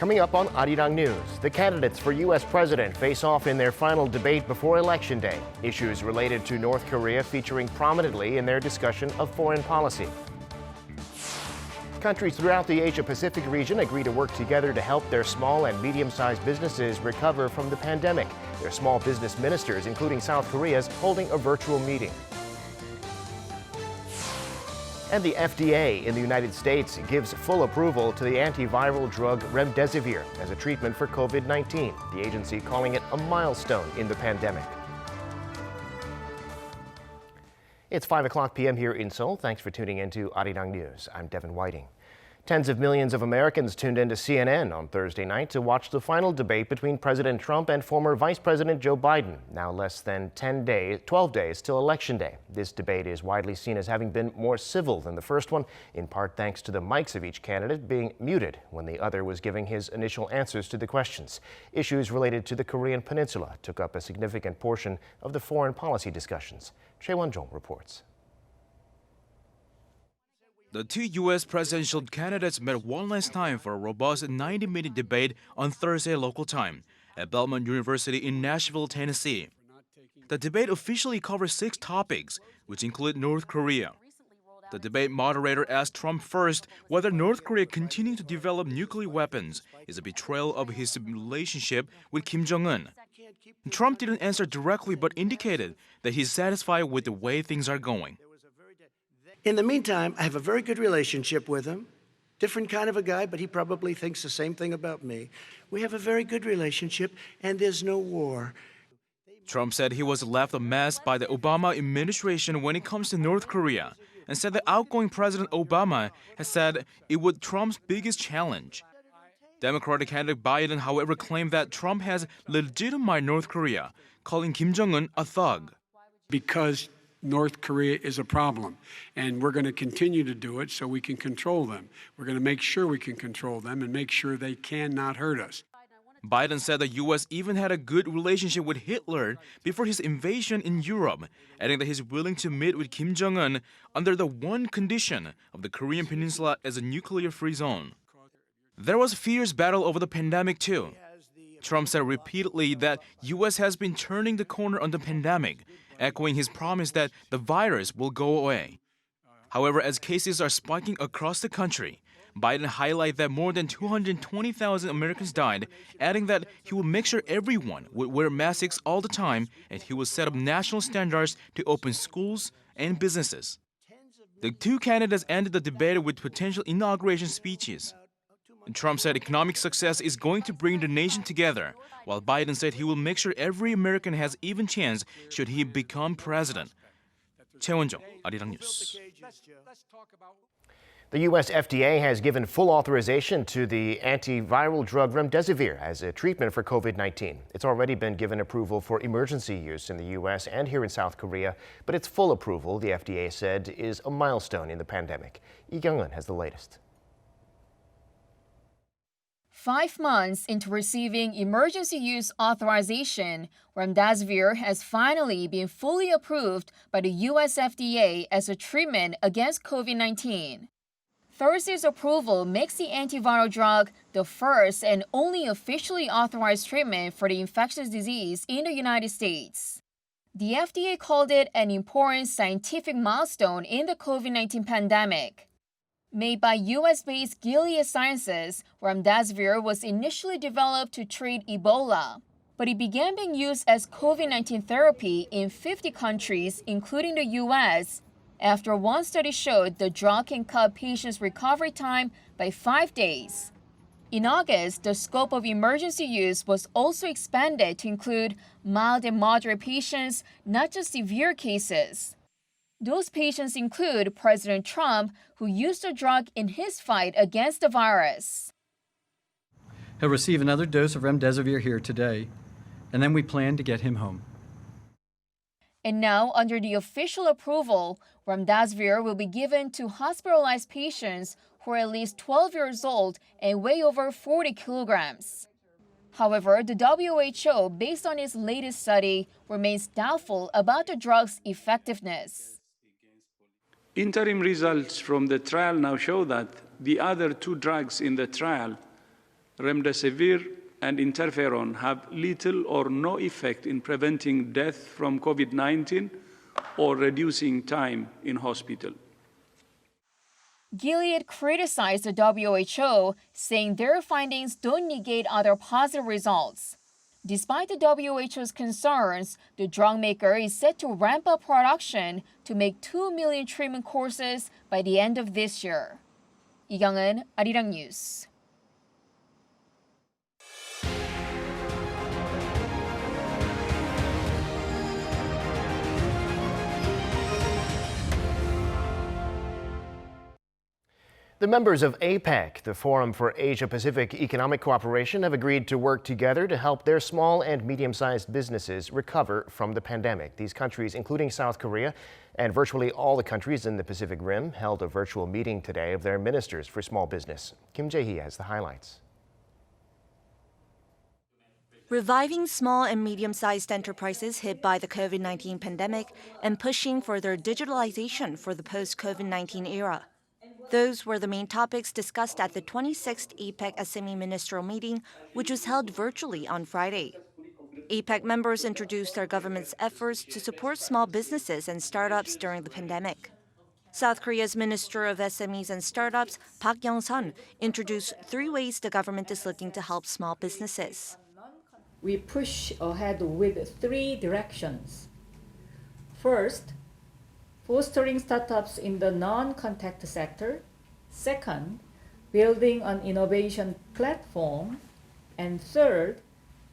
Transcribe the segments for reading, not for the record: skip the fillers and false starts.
Coming up on Arirang News, the candidates for U.S. president face off in their final debate before Election Day. Issues related to North Korea featuring prominently in their discussion of foreign policy. Countries throughout the Asia-Pacific region agree to work together to help their small and medium-sized businesses recover from the pandemic. Their small business ministers, including South Korea's, holding a virtual meeting. And the FDA in the United States gives full approval to the antiviral drug Remdesivir as a treatment for COVID-19, the agency calling it a milestone in the pandemic. It's 5 p.m. here in Seoul. Thanks for tuning in to Arirang News. I'm Devin Whiting. Tens of millions of Americans tuned into CNN on Thursday night to watch the final debate between President Trump and former Vice President Joe Biden. Now less than 12 days till Election Day. This debate is widely seen as having been more civil than the first one, in part thanks to the mics of each candidate being muted when the other was giving his initial answers to the questions. Issues related to the Korean Peninsula took up a significant portion of the foreign policy discussions. Choi Won-jong reports. The two U.S. presidential candidates met one last time for a robust 90-minute debate on Thursday local time at Belmont University in Nashville, Tennessee. The debate officially covers 6 topics, which include North Korea. The debate moderator asked Trump first whether North Korea continuing to develop nuclear weapons is a betrayal of his relationship with Kim Jong-un. Trump didn't answer directly but indicated that he's satisfied with the way things are going. In the meantime, I have a very good relationship with him. Different kind of a guy, but he probably thinks the same thing about me. We have a very good relationship, and there's no war. Trump said he was left a mess by the Obama administration when it comes to North Korea, and said the outgoing President Obama has said it was Trump's biggest challenge. Democratic candidate Biden, however, claimed that Trump has legitimized North Korea, calling Kim Jong-un a thug. Because North Korea is a problem, and we're going to continue to do it so we can control them. We're going to make sure we can control them and make sure they cannot hurt us. Biden said the U.S. even had a good relationship with Hitler before his invasion in Europe, adding that he's willing to meet with Kim Jong-un under the one condition of the Korean Peninsula as a nuclear-free zone. There was a fierce battle over the pandemic, too. Trump said repeatedly that U.S. has been turning the corner on the pandemic, echoing his promise that the virus will go away. However, as cases are spiking across the country, Biden highlighted that more than 220,000 Americans died, adding that he would make sure everyone would wear masks all the time and he would set up national standards to open schools and businesses. The two candidates ended the debate with potential inauguration speeches. Trump said economic success is going to bring the nation together, while Biden said he will make sure every American has even chance should he become president. Choi Won-jong, Arirang News. The U.S. FDA has given full authorization to the antiviral drug Remdesivir as a treatment for COVID-19. It's already been given approval for emergency use in the U.S. and here in South Korea, but its full approval, the FDA said, is a milestone in the pandemic. Lee Kyung-eun has the latest. 5 months into receiving emergency use authorization, Remdesivir has finally been fully approved by the U.S. FDA as a treatment against COVID-19. Thursday's approval makes the antiviral drug the first and only officially authorized treatment for the infectious disease in the United States. The FDA called it an important scientific milestone in the COVID-19 pandemic. Made by U.S.-based Gilead Sciences, Remdesivir was initially developed to treat Ebola, but it began being used as COVID-19 therapy in 50 countries, including the U.S., after one study showed the drug can cut patients' recovery time by 5 days. In August, the scope of emergency use was also expanded to include mild and moderate patients, not just severe cases. Those patients include President Trump, who used the drug in his fight against the virus. He'll receive another dose of Remdesivir here today, and then we plan to get him home. And now, under the official approval, Remdesivir will be given to hospitalized patients who are at least 12 years old and weigh over 40 kilograms. However, the WHO, based on its latest study, remains doubtful about the drug's effectiveness. Interim results from the trial now show that the other 2 drugs in the trial, Remdesivir and interferon have little or no effect in preventing death from COVID-19 or reducing time in hospital. Gilead criticized the WHO, saying their findings don't negate other positive results. Despite the WHO's concerns, the drug maker is set to ramp up production to make 2 million treatment courses by the end of this year. 이경은, 아리랑 뉴스. The members of APEC, the Forum for Asia-Pacific Economic Cooperation, have agreed to work together to help their small and medium-sized businesses recover from the pandemic. These countries, including South Korea and virtually all the countries in the Pacific Rim, held a virtual meeting today of their ministers for small business. Kim Jae-hee has the highlights. Reviving small and medium-sized enterprises hit by the COVID-19 pandemic and pushing for their digitalization for the post-COVID-19 era. Those were the main topics discussed at the 26th APEC SME ministerial meeting, which was held virtually on Friday. APEC members introduced their government's efforts to support small businesses and startups during the pandemic. South Korea's Minister of SMEs and Startups, Park Young-sun, introduced 3 ways the government is looking to help small businesses. We push ahead with 3 directions. First, fostering startups in the non-contact sector. Second, building an innovation platform. And third,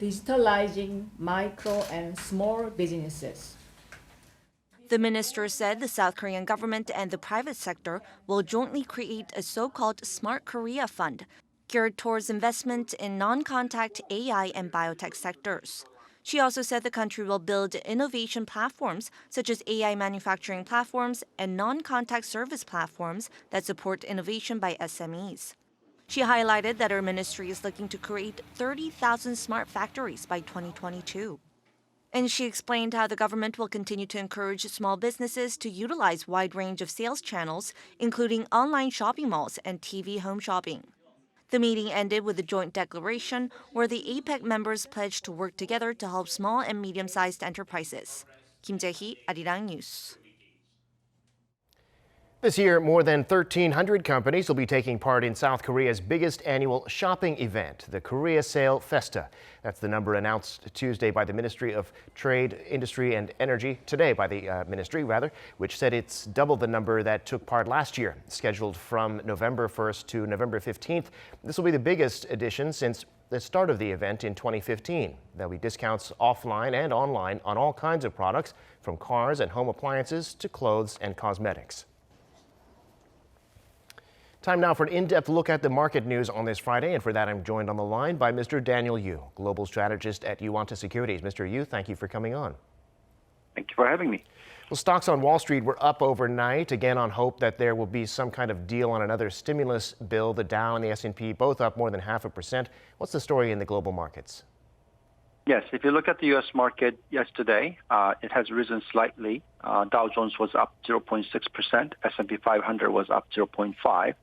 digitalizing micro and small businesses. The minister said the South Korean government and the private sector will jointly create a so-called Smart Korea Fund geared towards investment in non-contact AI and biotech sectors. She also said the country will build innovation platforms such as AI manufacturing platforms and non-contact service platforms that support innovation by SMEs. She highlighted that her ministry is looking to create 30,000 smart factories by 2022. And she explained how the government will continue to encourage small businesses to utilize a wide range of sales channels, including online shopping malls and TV home shopping. The meeting ended with a joint declaration where the APEC members pledged to work together to help small and medium-sized enterprises. Kim Jae-hee, Arirang News. This year, more than 1,300 companies will be taking part in South Korea's biggest annual shopping event, the Korea Sale Festa. That's the number announced Tuesday by the Ministry of Trade, Industry and Energy, today by the ministry, which said it's double the number that took part last year. Scheduled from November 1st to November 15th, this will be the biggest edition since the start of the event in 2015. There'll be discounts offline and online on all kinds of products, from cars and home appliances to clothes and cosmetics. Time now for an in-depth look at the market news on this Friday, and for that I'm joined on the line by Mr. Daniel Yu, Global Strategist at Yuanta Securities. Mr. Yu, thank you for coming on. Thank you for having me. Well, stocks on Wall Street were up overnight, again on hope that there will be some kind of deal on another stimulus bill. The Dow and the S&P both up more than 0.5%. What's the story in the global markets? Yes, if you look at the U.S. market yesterday, it has risen slightly. Dow Jones was up 0.6%. S&P 500 was up 0.5%.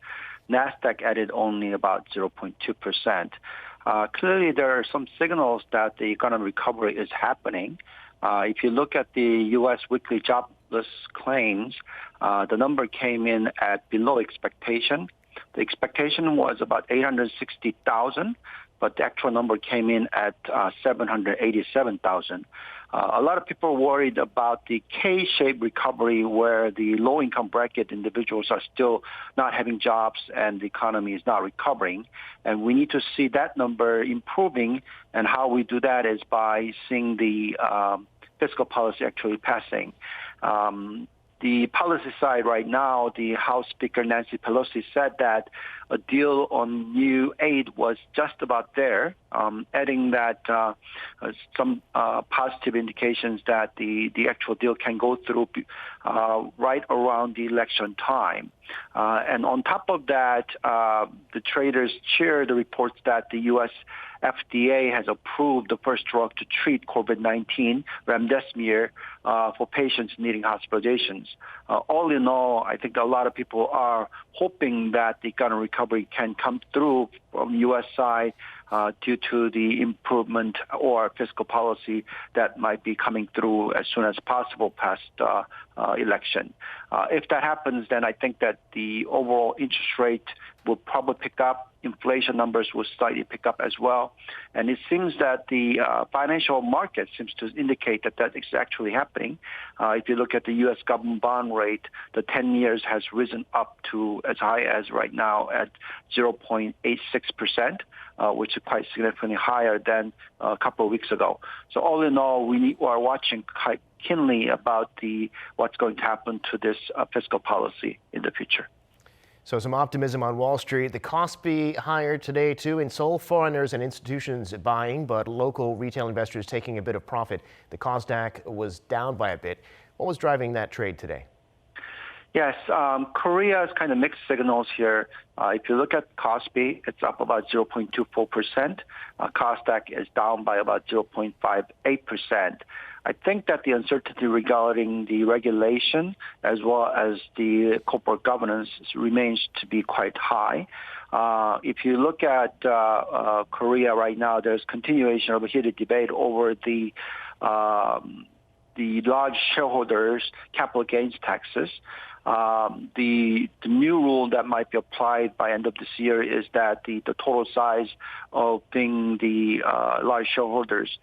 NASDAQ added only about 0.2%. Clearly, there are some signals that the economic recovery is happening. If you look at the U.S. weekly jobless claims, the number came in at below expectation. The expectation was about 860,000. But the actual number came in at 787,000. A lot of people are worried about the K-shaped recovery where the low-income bracket individuals are still not having jobs and the economy is not recovering. And we need to see that number improving, and how we do that is by seeing the fiscal policy actually passing. The policy side right now, the House Speaker Nancy Pelosi said that a deal on new aid was just about there, adding that some positive indications that the actual deal can go through right around the election time. And on top of that, the traders cheer the reports that the U.S. FDA has approved the first drug to treat COVID-19, Remdesivir, for patients needing hospitalizations. All in all, I think a lot of people are hoping that the economic recovery can come through from the U.S. side due to the improvement or fiscal policy that might be coming through as soon as possible past election. If that happens, then I think that the overall interest rate will probably pick up. Inflation numbers will slightly pick up as well. And it seems that the financial market seems to indicate that that is actually happening. If you look at the U.S. government bond rate, the 10 years has risen up to as high as right now at 0.86%, which is quite significantly higher than a couple of weeks ago. So all in all, we are watching quite keenly about what's going to happen to this fiscal policy in the future. So some optimism on Wall Street. The Kospi higher today, too. In Seoul, foreigners and institutions buying, but local retail investors taking a bit of profit. The Kosdaq was down by a bit. What was driving that trade today? Yes, Korea's kind of mixed signals here. If you look at Kospi, it's up about 0.24%. Kosdaq is down by about 0.58%. I think that the uncertainty regarding the regulation as well as the corporate governance remains to be quite high. If you look at Korea right now, there's continuation of a heated debate over the large shareholders' capital gains taxes. The new rule that might be applied by end of this year is that the total size of being the large shareholders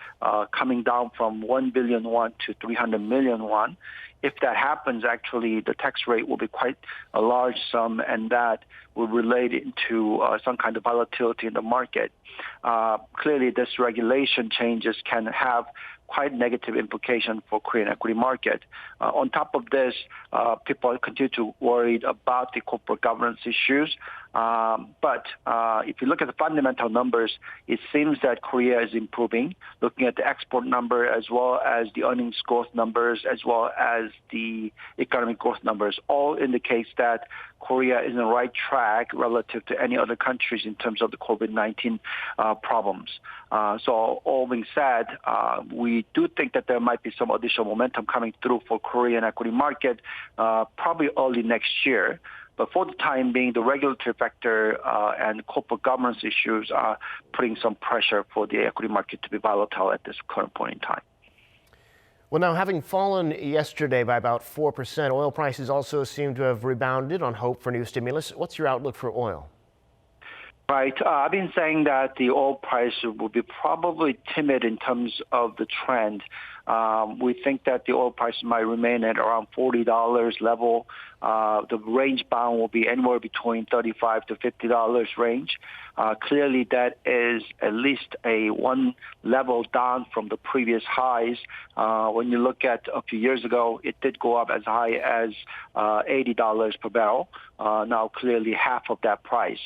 coming down from 1 billion won to 300 million won. If that happens, actually, the tax rate will be quite a large sum, and that will relate into some kind of volatility in the market. Clearly, this regulation changes can have quite negative implication for Korean equity market. On top of this, people continue to worry about the corporate governance issues. But if you look at the fundamental numbers, it seems that Korea is improving. Looking at the export number as well as the earnings growth numbers as well as the economic growth numbers all indicates that Korea is on the right track relative to any other countries in terms of the COVID-19 problems. So all being said, we do think that there might be some additional momentum coming through for Korean equity market probably early next year. But for the time being, the regulatory factor and corporate governance issues are putting some pressure for the equity market to be volatile at this current point in time. Well, now, having fallen yesterday by about 4%, oil prices also seem to have rebounded on hope for new stimulus. What's your outlook for oil? Right. I've been saying that the oil price will be probably timid in terms of the trend. We think that the oil price might remain at around $40 level. The range bound will be anywhere between $35 to $50 range. Clearly, that is at least a one level down from the previous highs. When you look at a few years ago, it did go up as high as $80 per barrel. Now, clearly half of that price.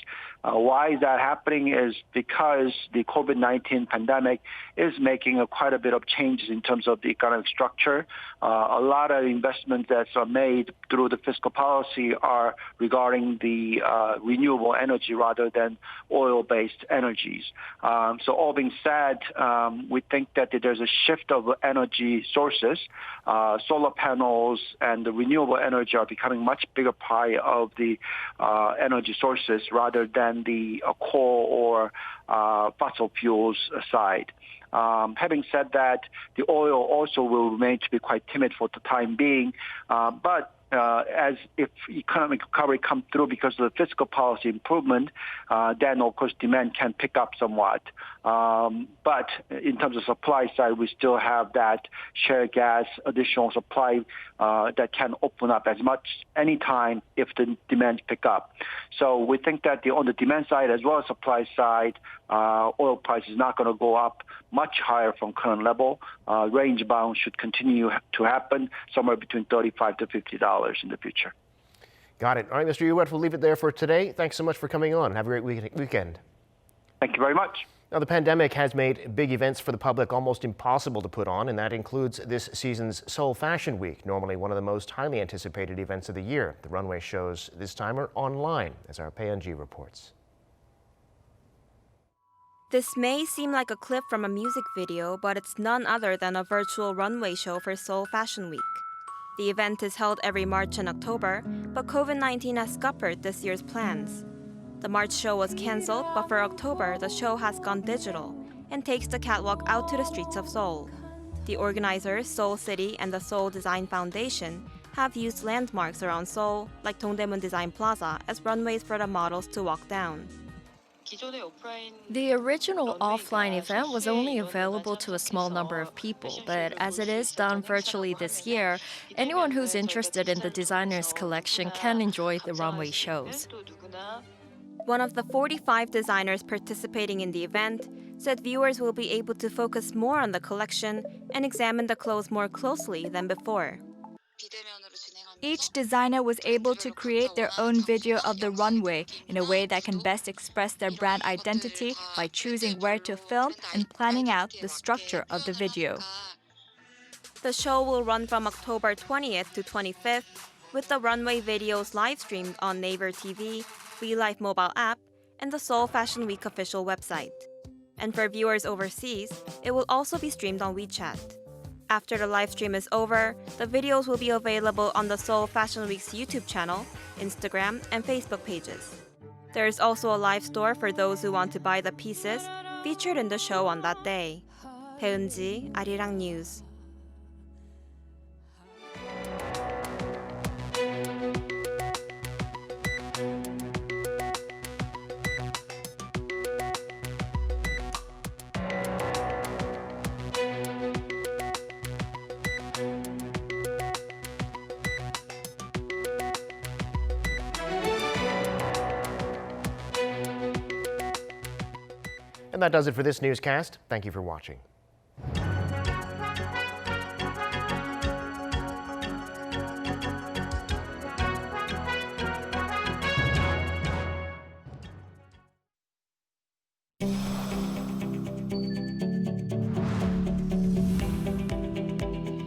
Why is that happening is because the COVID-19 pandemic is making quite a bit of changes in terms of the economic structure. A lot of investments that are made through the fiscal policy are regarding the renewable energy rather than oil-based energies. So all being said, we think that there's a shift of energy sources. Solar panels and the renewable energy are becoming much bigger pie of the energy sources rather than the coal or fossil fuels side. Having said that, the oil also will remain to be quite timid for the time being, but as if economic recovery comes through because of the fiscal policy improvement, then of course demand can pick up somewhat. But in terms of supply side, we still have that shale gas additional supply that can open up as much anytime if the demand pick up. So we think that on the demand side as well as supply side, oil price is not going to go up much higher from current level. Range bound should continue to happen somewhere between $35 to $50 in the future. Got it. All right, Mr. Ewert, we'll leave it there for today. Thanks so much for coming on. Have a great weekend. Thank you very much. Now, the pandemic has made big events for the public almost impossible to put on, and that includes this season's Seoul Fashion Week, normally one of the most highly anticipated events of the year. The runway shows this time are online, as our Paeunji reports. This may seem like a clip from a music video, but it's none other than a virtual runway show for Seoul Fashion Week. The event is held every March and October, but COVID-19 has scuppered this year's plans. The March show was cancelled, but for October, the show has gone digital and takes the catwalk out to the streets of Seoul. The organizers, Seoul City and the Seoul Design Foundation, have used landmarks around Seoul, like Dongdaemun Design Plaza, as runways for the models to walk down. The original offline event was only available to a small number of people, but as it is done virtually this year, anyone who's interested in the designer's collection can enjoy the runway shows. One of the 45 designers participating in the event said viewers will be able to focus more on the collection and examine the clothes more closely than before. Each designer was able to create their own video of the runway in a way that can best express their brand identity by choosing where to film and planning out the structure of the video. The show will run from October 20th to 25th, with the runway videos live-streamed on Naver TV, WeLife mobile app, and the Seoul Fashion Week official website. And for viewers overseas, it will also be streamed on WeChat. After the live stream is over, the videos will be available on the Seoul Fashion Week's YouTube channel, Instagram, and Facebook pages. There is also a live store for those who want to buy the pieces featured in the show on that day. 배은지, Arirang News. And that does it for this newscast. Thank you for watching.